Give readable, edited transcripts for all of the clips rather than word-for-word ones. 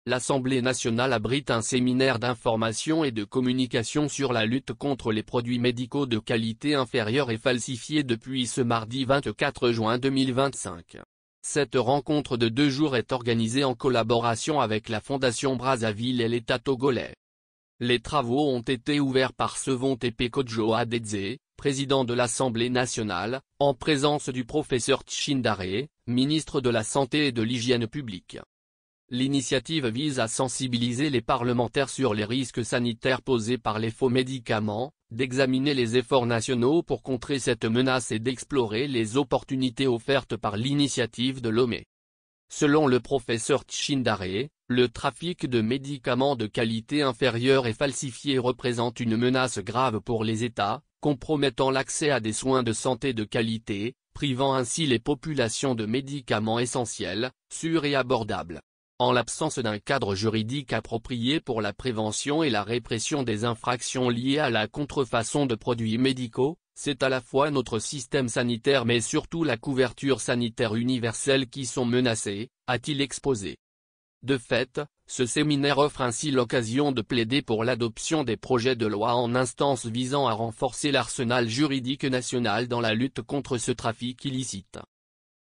l'Assemblée nationale abrite un séminaire d'information et de communication sur la lutte contre les produits médicaux de qualité inférieure et falsifiés depuis ce mardi 24 juin 2025. Cette rencontre de 2 jours est organisée en collaboration avec la Fondation Brazzaville et l'État togolais. Les travaux ont été ouverts par Sevon Tepe Kodjo Adedze, président de l'Assemblée nationale, en présence du professeur Tchindare, ministre de la Santé et de l'Hygiène publique. L'initiative vise à sensibiliser les parlementaires sur les risques sanitaires posés par les faux médicaments, d'examiner les efforts nationaux pour contrer cette menace et d'explorer les opportunités offertes par l'initiative de Lomé. Selon le professeur Tchindare, le trafic de médicaments de qualité inférieure et falsifiés représente une menace grave pour les États, compromettant l'accès à des soins de santé de qualité, privant ainsi les populations de médicaments essentiels, sûrs et abordables. En l'absence d'un cadre juridique approprié pour la prévention et la répression des infractions liées à la contrefaçon de produits médicaux, c'est à la fois notre système sanitaire mais surtout la couverture sanitaire universelle qui sont menacées, a-t-il exposé. De fait, ce séminaire offre ainsi l'occasion de plaider pour l'adoption des projets de loi en instance visant à renforcer l'arsenal juridique national dans la lutte contre ce trafic illicite.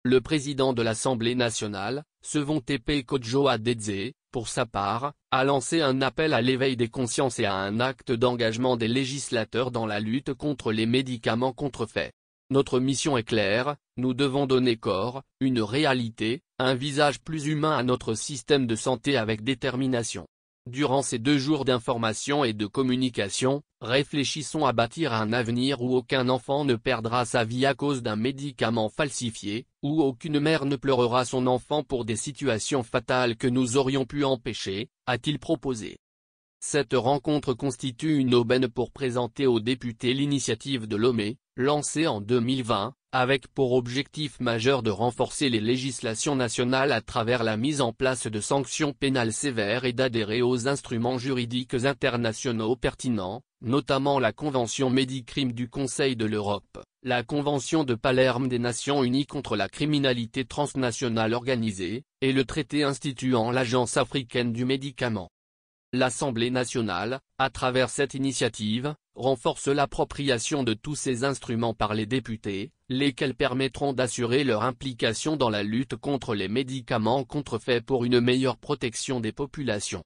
Le président de l'Assemblée nationale, Sevon Tepe Kodjo Adedze, pour sa part, a lancé un appel à l'éveil des consciences et à un acte d'engagement des législateurs dans la lutte contre les médicaments contrefaits. Notre mission est claire, nous devons donner corps, une réalité, un visage plus humain à notre système de santé avec détermination. Durant ces 2 jours d'information et de communication, réfléchissons à bâtir un avenir où aucun enfant ne perdra sa vie à cause d'un médicament falsifié, où aucune mère ne pleurera son enfant pour des situations fatales que nous aurions pu empêcher, a-t-il proposé. Cette rencontre constitue une aubaine pour présenter aux députés l'initiative de Lomé, lancée en 2020, avec pour objectif majeur de renforcer les législations nationales à travers la mise en place de sanctions pénales sévères et d'adhérer aux instruments juridiques internationaux pertinents, notamment la Convention Médicrime du Conseil de l'Europe, la Convention de Palerme des Nations Unies contre la criminalité transnationale organisée, et le traité instituant l'Agence africaine du médicament. L'Assemblée nationale, à travers cette initiative, renforce l'appropriation de tous ces instruments par les députés, lesquels permettront d'assurer leur implication dans la lutte contre les médicaments contrefaits pour une meilleure protection des populations.